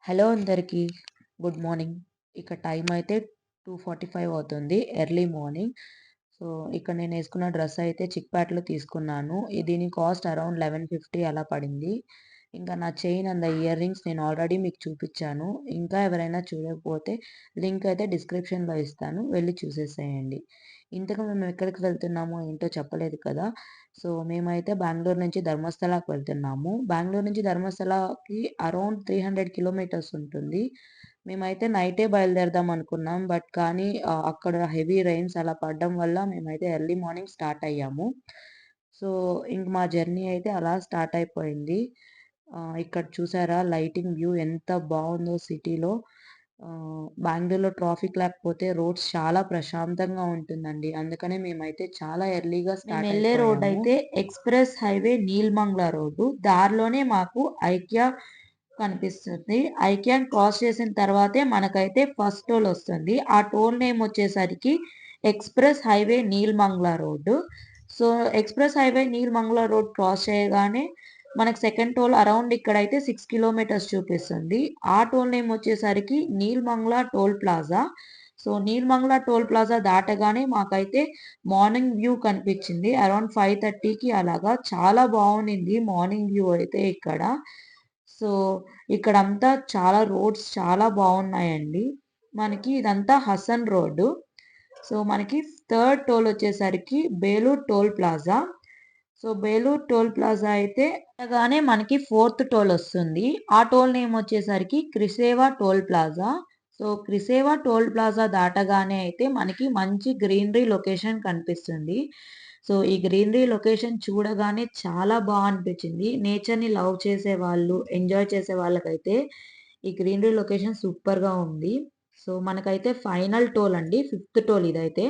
Hello అందరికీ. Good morning. ఇక time అయితే 2:45 అవుతుంది. Early morning. సో, ఇక్కడ నేనేసుకున్న డ్రెస్ అయితే చిక్‌పేటలో తీసుకున్నాను. దీని కాస్ట్ అరౌండ్ 1150 అలా పడింది. ఇంకా నా చైన్ అండ్ ఇయర్ రింగ్స్ నేను ఆల్రెడీ మీకు చూపిచ్చాను. ఇంకా ఎవరైనా చూడకపోతే లింక్ అయితే డిస్క్రిప్షన్‌లో ఇస్తాను. వెళ్లి చూసేసేయండి. ఇంతకు మేము ఎక్కడికి వెళ్తున్నామో ఏంటో చెప్పలేదు కదా! సో, మేమైతే బెంగుళూరు నుంచి ధర్మస్థలకి వెళ్తున్నాము. బెంగుళూరు నుంచి ధర్మస్థలకి అరౌండ్ 300 కిలోమీటర్స్ ఉంటుంది. మేమైతే నైటే బయలుదేరదాం అనుకున్నాం. బట్ కానీ అక్కడ హెవీ రెయిన్స్ అలా పడడం వల్ల మేమైతే ఎర్లీ మార్నింగ్ స్టార్ట్ అయ్యాము. సో, ఇంక మా జర్నీ అయితే అలా స్టార్ట్ అయిపోయింది. ఇక్కడ చూసారా లైటింగ్ వ్యూ ఎంత బావుందో సిటీలో. బెంగుళూరులో ట్రాఫిక్ లేకపోతే రోడ్స్ చాలా ప్రశాంతంగా ఉంటుందండి. అందుకనే మేమైతే చాలా ఎర్లీగా స్టార్ట్ మేమెళ్ళే అయిపోయాము. రోడ్డయితే ఎక్స్‌ప్రెస్ హైవే నీల్మంగళ రోడ్డు. దారిలోనే మాకు ఐకియా కనిపిస్తుంది. ఐకియాని క్రాస్ చేసిన తర్వాతే మనకైతే ఫస్ట్ టోల్ ఒస్తుంది. ఆ టోల్ నేమ్ వచ్చేసరికి express highway Nelamangala road. So, express highway Nelamangala road cross చేయగానే మనకు సెకండ్ టోల్ అరౌండ్ ఇక్కడైతే 6 కిలోమీటర్స్ చూపిస్తుంది. ఆ టోల్ నేమ్ వచ్చేసరికి Nelamangala toll plaza. So, Nelamangala toll plaza దాటగానే మాకైతే మార్నింగ్ వ్యూ కనిపించింది. అరౌండ్ 5:30కి అలాగా. చాలా బావుండింది మార్నింగ్ వ్యూ అయితే ఇక్కడ. సో, ఇక్కడంతా చాలా రోడ్స్ చాలా బావున్నాయండి. మనకి ఇదంతా హసన్ రోడ్డు. సో, మనకి థర్డ్ టోల్ వచ్చేసరికి Belur toll plaza. So, Belur toll plaza అయితే దాటగానే మనకి ఫోర్త్ టోల్ ఒస్తుంది. ఆ టోల్ నేమ్ వచ్చేసరికి క్రిసేవా టోల్ ప్లాజా. సో, క్రిసేవా టోల్ ప్లాజా దాటగానే అయితే మనకి మంచి గ్రీనరీ లొకేషన్ కనిపిస్తుంది. సో, ఈ గ్రీనరీ లొకేషన్ చూడగానే చాలా అనిపించింది. నేచర్‌ని లవ్ చేసేవాళ్ళు, ఎంజాయ్ చేసే వాళ్ళకైతే ఈ గ్రీనరీ లొకేషన్ సూపర్‌గా ఉంది. సో, మనకైతే ఫైనల్ టోల్ అండి. ఫిఫ్త్ టోల్ ఇదైతే.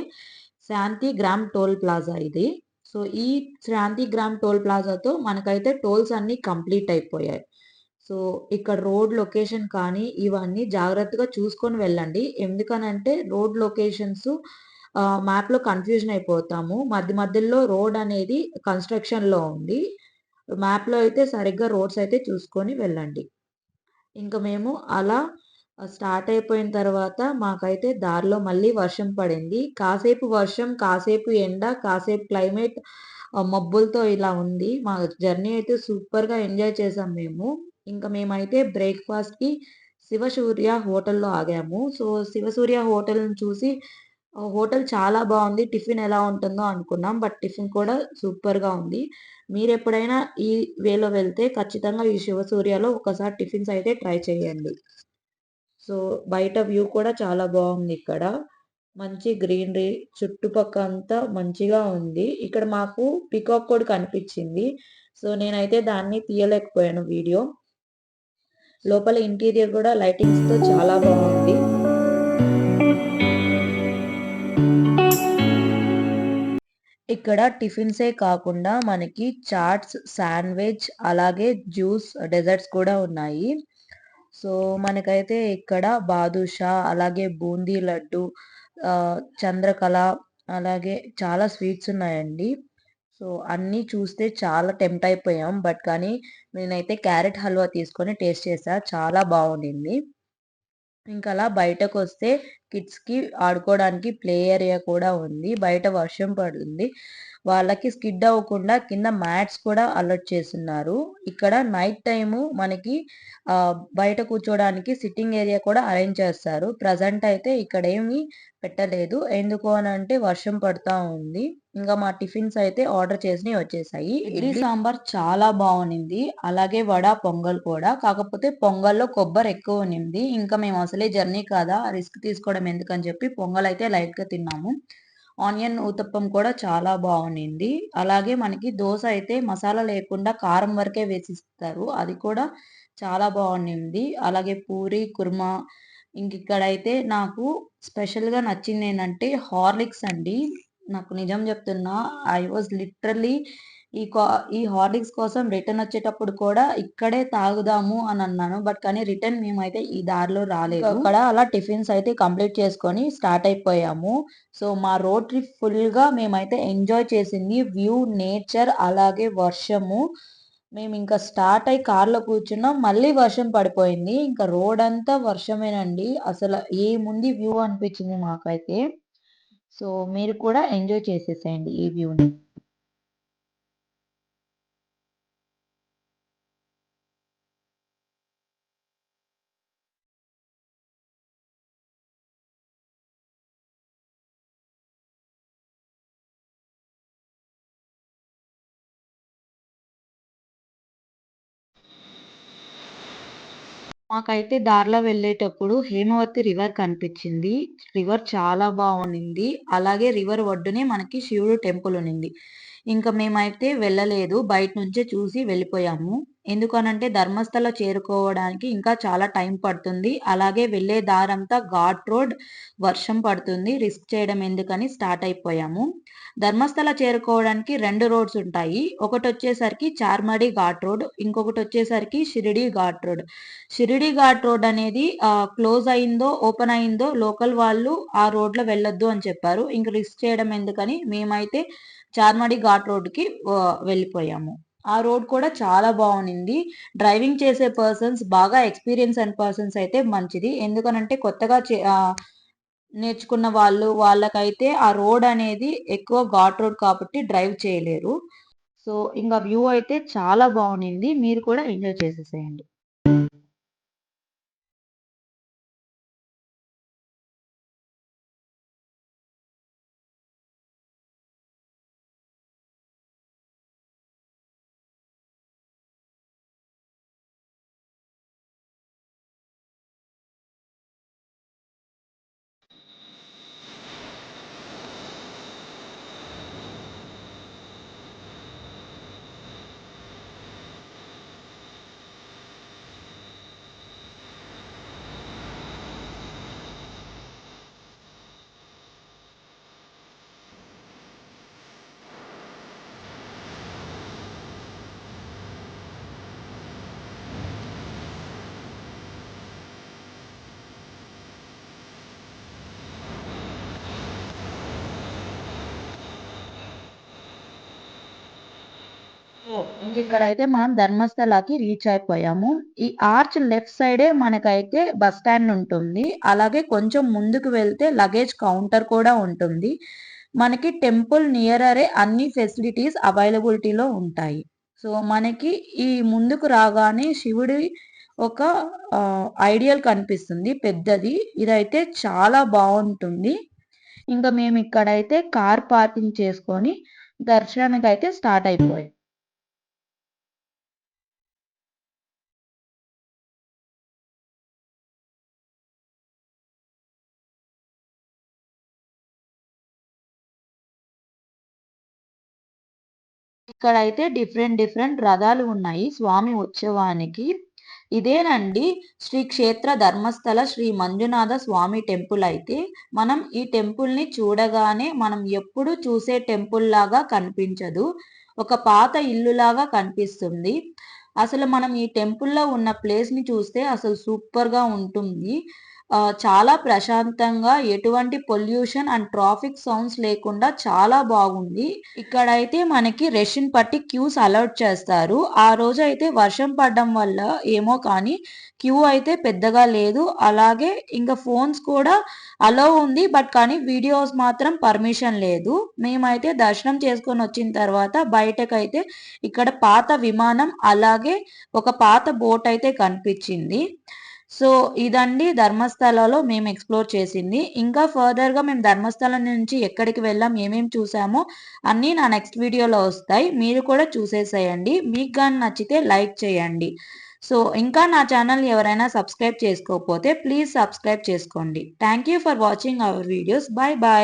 శాంతిగ్రామ్ టోల్ ప్లాజా ఇది. సో, ఈ శాంతిగ్రామ్ టోల్ ప్లాజాతో మనకైతే టోల్స్ అన్నీ కంప్లీట్ అయిపోయాయి. సో, ఇక్కడ రోడ్ లొకేషన్ కానీ ఇవన్నీ జాగ్రత్తగా చూసుకొని వెళ్ళండి. ఎందుకనంటే రోడ్ లొకేషన్స్ మ్యాప్‌లో కన్‌ఫ్యూజన్ అయిపోతాము. మధ్యలో రోడ్ అనేది కన్‌స్ట్రక్షన్‌లో ఉంది. మ్యాప్‌లో అయితే సరిగ్గా రోడ్స్ అయితే చూసుకొని వెళ్ళండి. ఇంక మేము అలా స్టార్ట్ అయిపోయిన తర్వాత మాకైతే దారిలో మళ్ళీ వర్షం పడింది. కాసేపు వర్షం, కాసేపు ఎండ, కాసేపు క్లైమేట్ మబ్బులతో ఇలా ఉంది. మా జర్నీ అయితే సూపర్‌గా ఎంజాయ్ చేసాం మేము. ఇంక మేమైతే బ్రేక్‌ఫాస్ట్‌కి శివసూర్య హోటల్‌లో ఆగాము. సో, శివసూర్య హోటల్‌ని చూసి హోటల్ చాలా బావుంది. టిఫిన్ ఎలా ఉంటుందో అనుకున్నాం. బట్ టిఫిన్ కూడా సూపర్‌గా ఉంది. మీరెప్పుడైనా ఈ వేలో వెళ్తే ఖచ్చితంగా ఈ శివసూర్యలో ఒకసారి టిఫిన్స్ అయితే ట్రై చేయండి. సో, బయట వ్యూ కూడా చాలా బావుందిక్కడ. మంచి గ్రీనరీ చుట్టుపక్కంతా మంచిగా ఉంది. ఇక్కడ మాకు పీకాక్ కూడా కనిపిచ్చింది. సో, నేనైతే దాన్ని తీయలేకపోయాను వీడియో. లోపల ఇంటీరియర్ గూడా లైటింగ్స్‌తో చాలా బావుంది. ఇక్కడ టిఫిన్సే కాకుండా మనకి చాట్స్, శాండ్‌విచ్ అలాగే జ్యూస్, డెజర్ట్స్ కూడా ఉన్నాయి. సో, మనకైతే ఇక్కడ బాదుషా, అలాగే బూందీ లడ్డు, చంద్రకళ అలాగే చాలా స్వీట్స్ ఉన్నాయండి. సో, అన్నీ చూస్తే చాలా టెంప్ట్ అయిపోయాం. బట్ కానీ నేనైతే క్యారెట్ హల్వా తీసుకొని టేస్ట్ చేశా. చాలా బావుండింది. ఇంకలా బయటకొస్తే కిడ్స్‌కి ఆడుకోవడానికి ప్లే ఏరియా కూడా ఉంది. బయట వర్షం పడుతుంది. వాళ్ళకి స్కిడ్ అవ్వకుండా కింద మ్యాట్స్ కూడా అలర్ట్ చేసున్నారు. ఇక్కడ నైట్ టైము మనకి బయట కూర్చోవడానికి సిట్టింగ్ ఏరియా కూడా అరేంజ్ చేస్తారు. ప్రెజెంట్ అయితే ఇక్కడేమి పెట్టలేదు. ఎందుకు అనంటే వర్షం పడతా ఉంది. ఇంకా మా టిఫిన్స్ అయితే ఆర్డర్ చేసినయి వచ్చేసాయి. ఇడ్లీ సాంబార్ చాలా బావునింది. అలాగే వడ, పొంగల్ కూడా. కాకపోతే పొంగల్‌లో కొబ్బరి ఎక్కువ ఉన్నింది. ఇంకా మేము అసలే జర్నీ కదా! రిస్క్ తీసుకోవడం ఎందుకని చెప్పి పొంగలైతే లైట్‌గా తిన్నాము. ఆనియన్ ఊతప్పం కూడా చాలా బావునింది. అలాగే మనకి దోస అయితే మసాలా లేకుండా కారం వరకే వేసిస్తారు. అది కూడా చాలా బావునింది. అలాగే పూరి, కుర్మా ఇంకిక్కడైతే నాకు స్పెషల్‌గా నచ్చిందేంటంటే హార్లిక్స్ అండి. నాకు నిజం చెప్తున్నా ఐ వాస్ లిటరల్లీ ఈ కా ఈ హార్లిక్స్ కోసం రిటర్న్ వచ్చేటప్పుడు కూడా ఇక్కడే తాగుదాము అని అన్నాను. బట్ కానీ రిటర్న్ మేమైతే ఈ దారిలో రాలేదు. అక్కడ అలా టిఫిన్స్ అయితే కంప్లీట్ చేసుకొని స్టార్ట్ అయిపోయాము. సో, మా రోడ్ ట్రిప్ ఫుల్‌గా మేమైతే ఎంజాయ్ చేసింది వ్యూ, నేచర్ అలాగే వర్షము. మేము ఇంకా స్టార్ట్ అయ్యి కార్లో కూర్చున్నాం, మళ్ళీ వర్షం పడిపోయింది. ఇంకా రోడ్ అంతా వర్షమేనండి. అసలు ఏముంది వ్యూ అనిపించింది మాకైతే. సో మీరు కూడా ఎంజాయ్ చేసేసేయండి ఈ వ్యూని. మాకైతే దారిలో వెళ్ళేటప్పుడు హేమవతి రివర్ కనిపించింది. రివర్ చాలా బాగుండింది. అలాగే రివర్ ఒడ్డునే మనకి శివుడు టెంపుల్ ఉన్నింది. ఇంకా మేమైతే వెళ్ళలేదు. బయట నుంచే చూసి వెళ్ళిపోయాము. ఎందుకనంటే ధర్మస్థల చేరుకోవడానికి ఇంకా చాలా టైం పడుతుంది. అలాగే వెళ్ళే దారంతా ఘాట్ రోడ్, వర్షం పడుతుంది. రిస్క్ చేయడం ఎందుకని స్టార్ట్ అయిపోయాము. ధర్మస్థల చేరుకోవడానికి 2 రోడ్స్ ఉంటాయి. ఒకటొచ్చేసరికి చార్మడి ఘాట్ రోడ్, ఇంకొకటొచ్చేసరికి షిరిడి ఘాట్ రోడ్. షిరిడి ఘాట్ రోడ్ అనేది క్లోజ్ అయిందో, ఓపెన్ అయిందో లోకల్ వాళ్ళు ఆ రోడ్‌లో వెళ్ళొద్దు అని చెప్పారు. ఇంక రిస్క్ చేయడం ఎందుకని మేమైతే చార్మడి ఘాట్ రోడ్‌కి వెళ్ళిపోయాము. ఆ రోడ్ కూడా చాలా బావునింది. డ్రైవింగ్ చేసే పర్సన్స్ బాగా ఎక్స్‌పీరియన్స్ అయిన పర్సన్స్ అయితే మంచిది. ఎందుకనంటే కొత్తగా నేర్చుకున్న వాళ్ళకైతే ఆ రోడ్ అనేది ఎక్కువ ఘాట్ రోడ్ కాబట్టి డ్రైవ్ చేయలేరు. సో, ఇంగ వ్యూ అయితే చాలా బావునింది. మీరు కూడా ఎంజాయ్ చేసేసేయండి. ఇంకిక్కడైతే మనం ధర్మస్థలకి రీచ్ అయిపోయాము. ఈ ఆర్చ్ లెఫ్ట్ సైడే మనకైతే బస్ స్టాండ్ ఉంటుంది. అలాగే కొంచెం ముందుకు వెళ్తే లగేజ్ కౌంటర్ కూడా ఉంటుంది. మనకి టెంపుల్ నియరరే అన్ని ఫెసిలిటీస్ అవైలబిలిటీలో ఉంటాయి. సో, మనకి ఈ ముందుకు రాగానే శివుడి ఒక ఐడియల్ కనిపిస్తుంది పెద్దది. ఇదైతే చాలా బావుంటుంది. ఇంక మేమిక్కడైతే కార్ పార్కింగ్ చేసుకొని దర్శనానికైతే స్టార్ట్ అయిపోయాం. ఇక్కడైతే డిఫరెంట్ రథాలు ఉన్నాయి స్వామి ఉత్సవానికి. ఇదేనండి శ్రీ క్షేత్ర ధర్మస్థల శ్రీ మంజునాథ స్వామి టెంపుల్ అయితే. మనం ఈ టెంపుల్‌ని చూడగానే మనం ఎప్పుడు చూసే టెంపుల్ లాగా కనిపించదు. ఒక పాత ఇల్లులాగా కనిపిస్తుంది. అసలు మనం ఈ టెంపుల్‌లో ఉన్న ప్లేస్‌ని చూస్తే అసలు సూపర్‌గా ఉంటుంది. చాలా ప్రశాంతంగా ఎటువంటి పొల్యూషన్ అండ్ ట్రాఫిక్ సౌండ్స్ లేకుండా చాలా బాగుంది. ఇక్కడైతే మనకి రష్‌ని బట్టి క్యూస్ అలౌట్ చేస్తారు. ఆ రోజైతే వర్షం పడడం వల్ల ఏమో కానీ క్యూ అయితే పెద్దగా లేదు. అలాగే ఇంక ఫోన్స్ కూడా అలో ఉంది. బట్ కానీ వీడియోస్ మాత్రం పర్మిషన్ లేదు. మేమైతే దర్శనం చేసుకొనొచ్చిన తర్వాత బయటకైతే ఇక్కడ పాత విమానం, అలాగే ఒక పాత బోట్ అయితే కనిపించింది. సో, ఇదండి ధర్మస్థలలో మేము ఎక్స్‌ప్లోర్ చేసింది. ఇంకా ఫర్దర్‌గా మేము ధర్మస్థలం నుంచి ఎక్కడికి వెళ్ళాం, ఏమేం చూసామో అన్నీ నా నెక్స్ట్ వీడియోలో వస్తాయి. మీరు కూడా చూసేసేయండి. మీకు గాని నచ్చితే లైక్ చేయండి. సో, ఇంకా నా ఛానల్‌ని ఎవరైనా సబ్స్క్రైబ్ చేసుకోకపోతే ప్లీజ్ సబ్స్క్రైబ్ చేసుకోండి. Thank you for watching our videos. By by.